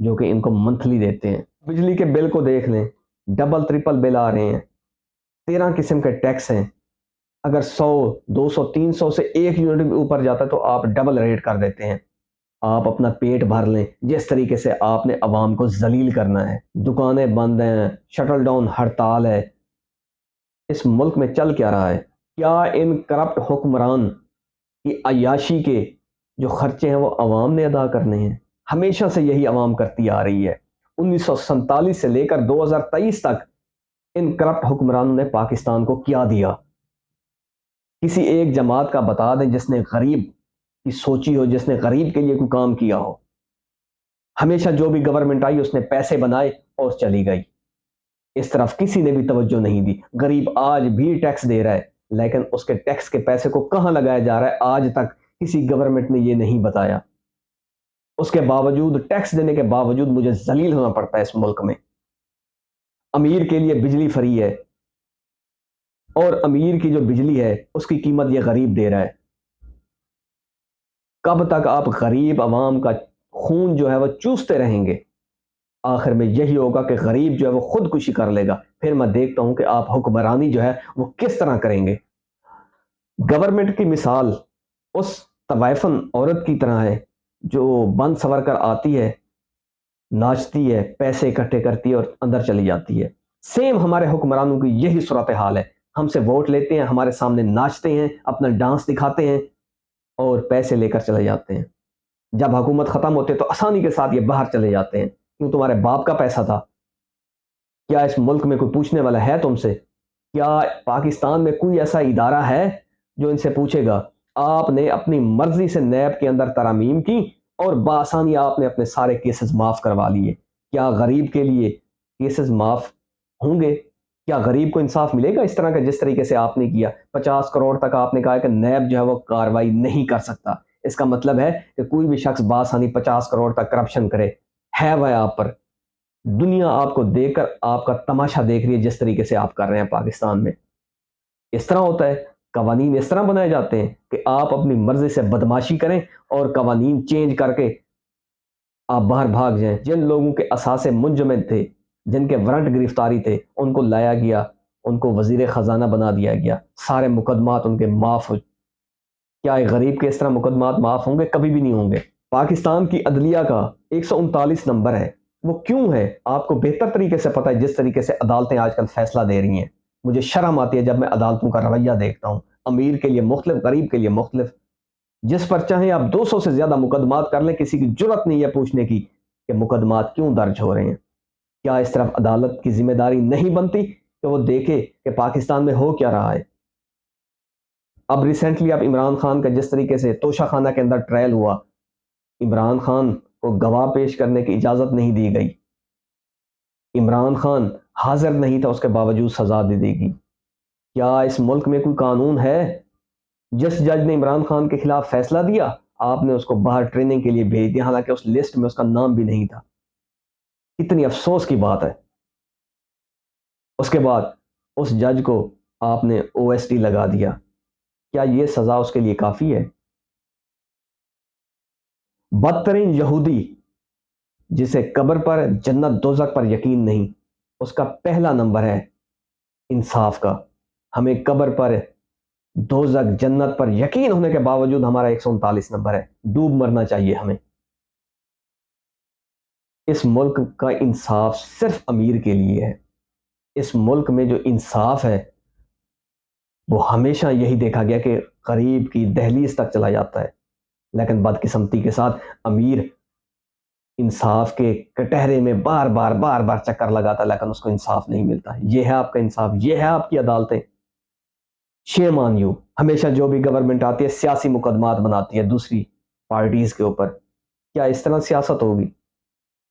جو کہ ان کو منتھلی دیتے ہیں۔ بجلی کے بل کو دیکھ لیں، ڈبل ٹرپل بل آ رہے ہیں، 13 قسم کے ٹیکس ہیں۔ اگر 100 200 300 سے 1 یونٹ بھی اوپر جاتا ہے تو آپ ڈبل ریٹ کر دیتے ہیں۔ آپ اپنا پیٹ بھر لیں، جس طریقے سے آپ نے عوام کو ذلیل کرنا ہے۔ دکانیں بند ہیں، شٹل ڈاؤن ہڑتال ہے۔ اس ملک میں چل کیا رہا ہے؟ کیا ان کرپٹ حکمران کی عیاشی کے جو خرچے ہیں وہ عوام نے ادا کرنے ہیں؟ ہمیشہ سے یہی عوام کرتی آ رہی ہے۔ 1947 سے لے کر 2023 تک ان کرپٹ حکمرانوں نے پاکستان کو کیا دیا؟ کسی ایک جماعت کا بتا دیں جس نے غریب کی سوچی ہو، جس نے غریب کے لیے کوئی کام کیا ہو۔ ہمیشہ جو بھی گورنمنٹ آئی اس نے پیسے بنائے اور چلی گئی، اس طرف کسی نے بھی توجہ نہیں دی۔ غریب آج بھی ٹیکس دے رہا ہے، لیکن اس کے ٹیکس کے پیسے کو کہاں لگایا جا رہا ہے آج تک کسی گورنمنٹ نے یہ نہیں بتایا۔ اس کے باوجود، ٹیکس دینے کے باوجود مجھے ذلیل ہونا پڑتا ہے اس ملک میں۔ امیر کے لیے بجلی فری ہے، اور امیر کی جو بجلی ہے اس کی قیمت یہ غریب دے رہا ہے۔ کب تک آپ غریب عوام کا خون جو ہے وہ چوستے رہیں گے؟ آخر میں یہی ہوگا کہ غریب جو ہے وہ خودکشی کر لے گا۔ پھر میں دیکھتا ہوں کہ آپ حکمرانی جو ہے وہ کس طرح کریں گے۔ گورنمنٹ کی مثال اس طوائفن عورت کی طرح ہے جو بند سور کر آتی ہے، ناچتی ہے، پیسے اکٹھے کرتی ہے اور اندر چلی جاتی ہے۔ سیم ہمارے حکمرانوں کی یہی صورتحال ہے۔ ہم سے ووٹ لیتے ہیں، ہمارے سامنے ناچتے ہیں، اپنا ڈانس دکھاتے ہیں اور پیسے لے کر چلے جاتے ہیں۔ جب حکومت ختم ہوتے تو آسانی کے ساتھ یہ باہر چلے جاتے ہیں، کیوں تمہارے باپ کا پیسہ تھا۔ کیا اس ملک میں کوئی پوچھنے والا ہے تم سے؟ کیا پاکستان میں کوئی ایسا ادارہ ہے جو ان سے پوچھے گا؟ آپ نے اپنی مرضی سے نیب کے اندر ترامیم کی اور بآسانی آپ نے اپنے سارے کیسز معاف کروا لیے۔ کیا غریب کے لیے کیسز معاف ہوں گے؟ کیا غریب کو انصاف ملے گا اس طرح کا جس طریقے سے آپ نے کیا؟ 50 کروڑ تک آپ نے کہا کہ نیب جو ہے وہ کارروائی نہیں کر سکتا۔ اس کا مطلب ہے کہ کوئی بھی شخص بآسانی 50 کروڑ تک کرپشن کرے ہے وہ آپ پر۔ دنیا آپ کو دیکھ کر آپ کا تماشا دیکھ رہی ہے جس طریقے سے آپ کر رہے ہیں پاکستان میں۔ اس طرح ہوتا ہے، قوانین اس طرح بنائے جاتے ہیں کہ آپ اپنی مرضی سے بدماشی کریں اور قوانین چینج کر کے آپ باہر بھاگ جائیں۔ جن لوگوں کے اثاثے منجمد تھے، جن کے وارنٹ گرفتاری تھے، ان کو لایا گیا، ان کو وزیر خزانہ بنا دیا گیا، سارے مقدمات ان کے معاف ہو۔ کیا ایک غریب کے اس طرح مقدمات معاف ہوں گے؟ کبھی بھی نہیں ہوں گے۔ پاکستان کی عدلیہ کا 139 نمبر ہے، وہ کیوں ہے؟ آپ کو بہتر طریقے سے پتہ ہے جس طریقے سے عدالتیں آج کل فیصلہ دے رہی ہیں۔ مجھے شرم آتی ہے جب میں عدالتوں کا رویہ دیکھتا ہوں، امیر کے لیے مختلف، غریب کے لیے مختلف۔ جس پر چاہیں آپ 200 سے زیادہ مقدمات کر لیں، کسی کی جرت نہیں ہے پوچھنے کی کہ مقدمات کیوں درج ہو رہے ہیں۔ کیا اس طرف عدالت کی ذمہ داری نہیں بنتی کہ وہ دیکھے کہ پاکستان میں ہو کیا رہا ہے؟ اب ریسنٹلی آپ عمران خان کا جس طریقے سے توشہ خانہ کے اندر ٹرائل ہوا، عمران خان کو گواہ پیش کرنے کی اجازت نہیں دی گئی، عمران خان حاضر نہیں تھا، اس کے باوجود سزا دے دی گئی۔ کیا اس ملک میں کوئی قانون ہے؟ جس جج نے عمران خان کے خلاف فیصلہ دیا، آپ نے اس کو باہر ٹریننگ کے لیے بھیج دیا، حالانکہ اس لسٹ میں اس کا نام بھی نہیں تھا۔ کتنی افسوس کی بات ہے۔ اس کے بعد اس جج کو آپ نے OST لگا دیا۔ کیا یہ سزا اس کے لیے کافی ہے؟ بدترین یہودی جسے قبر پر، جنت دوزخ پر یقین نہیں، اس کا پہلا نمبر ہے انصاف کا۔ ہمیں قبر پر، دوزخ، جنت پر یقین ہونے کے باوجود ہمارا 139 نمبر ہے۔ ڈوب مرنا چاہیے ہمیں۔ اس ملک کا انصاف صرف امیر کے لیے ہے۔ اس ملک میں جو انصاف ہے وہ ہمیشہ یہی دیکھا گیا کہ غریب کی دہلیز تک چلا جاتا ہے، لیکن بدقسمتی کے ساتھ امیر انصاف کے کٹہرے میں بار بار چکر لگاتا ہے، لیکن اس کو انصاف نہیں ملتا۔ یہ ہے آپ کا انصاف، یہ ہے آپ کی عدالتیں۔ شیم آن یو۔ ہمیشہ جو بھی گورنمنٹ آتی ہے سیاسی مقدمات بناتی ہے دوسری پارٹیز کے اوپر۔ کیا اس طرح سیاست ہوگی؟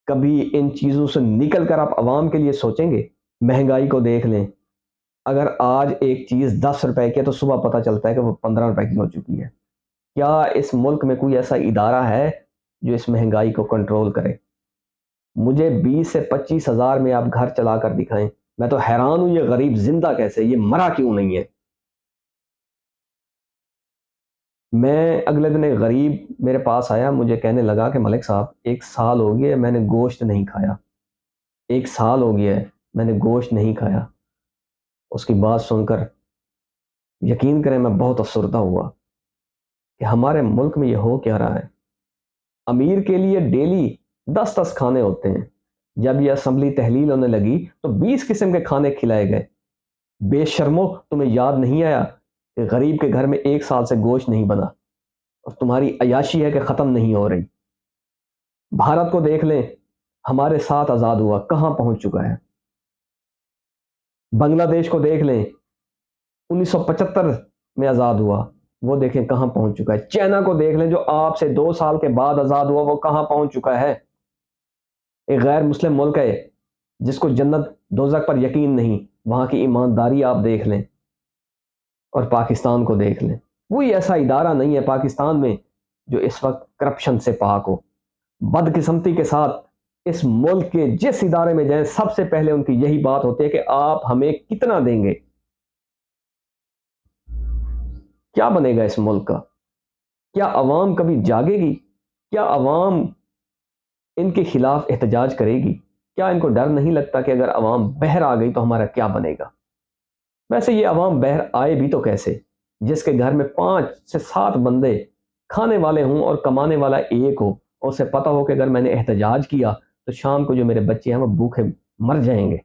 کبھی ان چیزوں سے نکل کر آپ عوام کے لیے سوچیں گے؟ مہنگائی کو دیکھ لیں، اگر آج ایک چیز 10 روپے کی ہے تو صبح پتہ چلتا ہے کہ وہ 15 روپے کی ہو چکی ہے۔ کیا اس ملک میں کوئی ایسا ادارہ ہے جو اس مہنگائی کو کنٹرول کرے؟ مجھے 20 سے 25 ہزار میں آپ گھر چلا کر دکھائیں، میں تو حیران ہوں یہ غریب زندہ کیسے، یہ مرا کیوں نہیں ہے؟ میں اگلے دن ایک غریب میرے پاس آیا، مجھے کہنے لگا کہ ملک صاحب 1 سال ہو گیا میں نے گوشت نہیں کھایا، 1 سال ہو گیا ہے میں نے گوشت نہیں کھایا۔ اس کی بات سن کر یقین کریں میں بہت افسردہ ہوا کہ ہمارے ملک میں یہ ہو کیا رہا ہے۔ امیر کے لیے ڈیلی 10 کھانے ہوتے ہیں، جب یہ اسمبلی تحلیل ہونے لگی تو 20 قسم کے کھانے کھلائے گئے۔ بے شرمو، تمہیں یاد نہیں آیا کہ غریب کے گھر میں 1 سال سے گوشت نہیں بنا اور تمہاری عیاشی ہے کہ ختم نہیں ہو رہی۔ بھارت کو دیکھ لیں، ہمارے ساتھ آزاد ہوا کہاں پہنچ چکا ہے۔ بنگلہ دیش کو دیکھ لیں، 1975 میں آزاد ہوا، وہ دیکھیں کہاں پہنچ چکا ہے۔ چائنا کو دیکھ لیں جو آپ سے 2 سال کے بعد آزاد ہوا، وہ کہاں پہنچ چکا ہے۔ ایک غیر مسلم ملک ہے جس کو جنت دوزخ پر یقین نہیں، وہاں کی ایمانداری آپ دیکھ لیں۔ اور پاکستان کو دیکھ لیں، کوئی ایسا ادارہ نہیں ہے پاکستان میں جو اس وقت کرپشن سے پاک ہو۔ بدقسمتی کے ساتھ اس ملک کے جس ادارے میں جائیں سب سے پہلے ان کی یہی بات ہوتی ہے کہ آپ ہمیں کتنا دیں گے۔ کیا بنے گا اس ملک کا؟ کیا عوام کبھی جاگے گی؟ کیا عوام ان کے خلاف احتجاج کرے گی؟ کیا ان کو ڈر نہیں لگتا کہ اگر عوام بہر آ گئی تو ہمارا کیا بنے گا؟ ویسے یہ عوام بہر آئے بھی تو کیسے، جس کے گھر میں 5 سے 7 بندے کھانے والے ہوں اور کمانے والا ایک ہو، اور اسے پتا ہو کہ اگر میں نے احتجاج کیا تو شام کو جو میرے بچے ہیں وہ بھوکے مر جائیں گے۔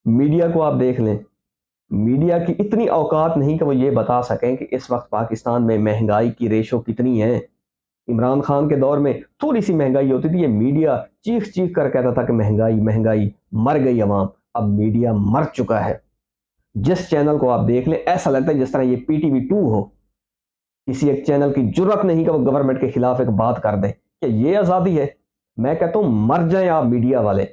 میڈیا کو آپ دیکھ لیں، میڈیا کی اتنی اوقات نہیں کہ وہ یہ بتا سکیں کہ اس وقت پاکستان میں مہنگائی کی ریشو کتنی ہے۔ عمران خان کے دور میں تھوڑی سی مہنگائی ہوتی تھی، یہ میڈیا چیخ چیخ کر کہتا تھا کہ مہنگائی مہنگائی، مر گئی عوام۔ اب میڈیا مر چکا ہے، جس چینل کو آپ دیکھ لیں ایسا لگتا ہے جس طرح یہ PTV 2 ہو۔ کسی ایک چینل کی جرت نہیں کہ وہ گورنمنٹ کے خلاف ایک بات کر دے کہ یہ آزادی ہے۔ میں کہتا ہوں مر جائیں آپ میڈیا والے۔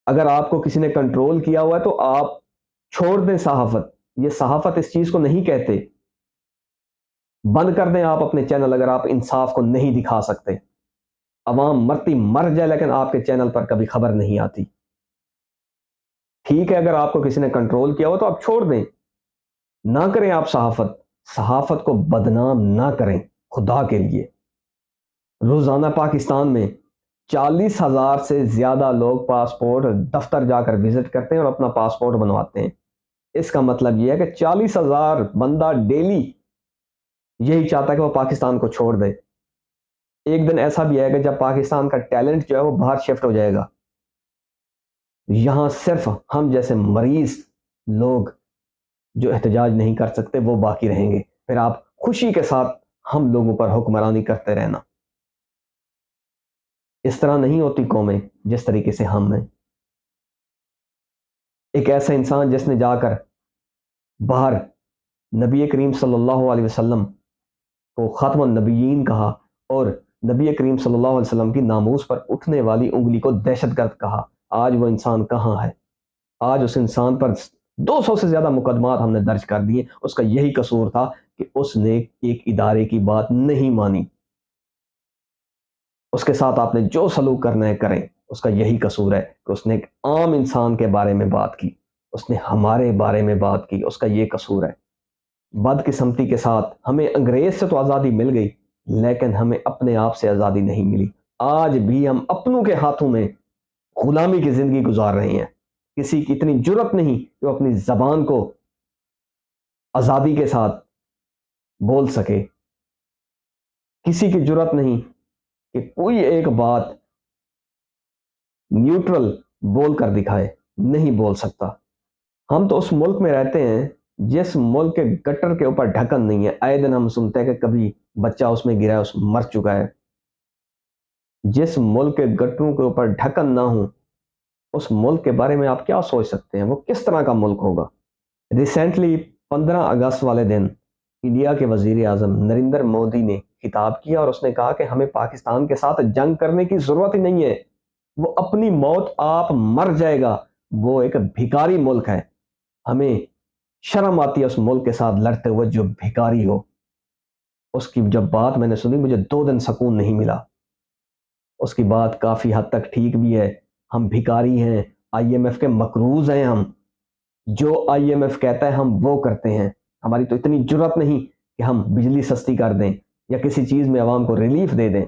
اگر آپ کو کسی نے کنٹرول کیا ہوا ہے تو آپ چھوڑ دیں صحافت، یہ صحافت اس چیز کو نہیں کہتے۔ بند کر دیں آپ اپنے چینل اگر آپ انصاف کو نہیں دکھا سکتے۔ عوام مرتی مر جائے لیکن آپ کے چینل پر کبھی خبر نہیں آتی۔ ٹھیک ہے، اگر آپ کو کسی نے کنٹرول کیا ہو تو آپ چھوڑ دیں، نہ کریں آپ صحافت کو بدنام نہ کریں خدا کے لیے۔ روزانہ پاکستان میں 40,000 سے زیادہ لوگ پاسپورٹ دفتر جا کر وزٹ کرتے ہیں اور اپنا پاسپورٹ بنواتے ہیں۔ اس کا مطلب یہ ہے کہ 40,000 بندہ ڈیلی یہی چاہتا ہے کہ وہ پاکستان کو چھوڑ دے۔ ایک دن ایسا بھی ہے کہ جب پاکستان کا ٹیلنٹ جو ہے وہ باہر شفٹ ہو جائے گا، یہاں صرف ہم جیسے مریض لوگ جو احتجاج نہیں کر سکتے وہ باقی رہیں گے، پھر آپ خوشی کے ساتھ ہم لوگوں پر حکمرانی کرتے رہنا۔ اس طرح نہیں ہوتی قومیں جس طریقے سے ہم ہیں۔ ایک ایسا انسان جس نے جا کر باہر نبی کریم صلی اللہ علیہ وسلم کو ختم النبیین کہا اور نبی کریم صلی اللہ علیہ وسلم کی ناموس پر اٹھنے والی انگلی کو دہشت گرد کہا، آج وہ انسان کہاں ہے؟ آج اس انسان پر 200 سے زیادہ مقدمات ہم نے درج کر دیے۔ اس کا یہی قصور تھا کہ اس نے ایک ادارے کی بات نہیں مانی۔ اس کے ساتھ آپ نے جو سلوک کرنا ہے کریں، اس کا یہی قصور ہے کہ اس نے ایک عام انسان کے بارے میں بات کی، اس نے ہمارے بارے میں بات کی، اس کا یہ قصور ہے۔ بدقسمتی کے ساتھ ہمیں انگریز سے تو آزادی مل گئی لیکن ہمیں اپنے آپ سے آزادی نہیں ملی۔ آج بھی ہم اپنوں کے ہاتھوں میں غلامی کی زندگی گزار رہے ہیں۔ کسی کی اتنی جرت نہیں کہ وہ اپنی زبان کو آزادی کے ساتھ بول سکے، کسی کی جرت نہیں کہ کوئی ایک بات نیوٹرل بول کر دکھائے، نہیں بول سکتا۔ ہم تو اس ملک میں رہتے ہیں جس ملک کے گٹر کے اوپر ڈھکن نہیں ہے۔ آئے دن ہم سنتے ہیں کہ کبھی بچہ اس میں گرا ہے، اس مر چکا ہے۔ جس ملک کے گٹروں کے اوپر ڈھکن نہ ہو اس ملک کے بارے میں آپ کیا سوچ سکتے ہیں؟ وہ کس طرح کا ملک ہوگا؟ ریسنٹلی 15 اگست والے دن انڈیا کے وزیر اعظم نریندر مودی نے خطاب کیا اور اس نے کہا کہ ہمیں پاکستان کے ساتھ جنگ کرنے کی ضرورت ہی نہیں ہے، وہ اپنی موت آپ مر جائے گا، وہ ایک بھکاری ملک ہے، ہمیں شرم آتی ہے اس ملک کے ساتھ لڑتے ہوئے جو بھکاری ہو۔ اس کی جب بات میں نے سنی مجھے 2 دن سکون نہیں ملا۔ اس کی بات کافی حد تک ٹھیک بھی ہے، ہم بھکاری ہیں، IMF کے مقروض ہیں ہم، جو آئی ایم ایف کہتا ہے ہم وہ کرتے ہیں. ہماری تو اتنی جرت نہیں کہ ہم بجلی سستی کر دیں یا کسی چیز میں عوام کو ریلیف دے دیں.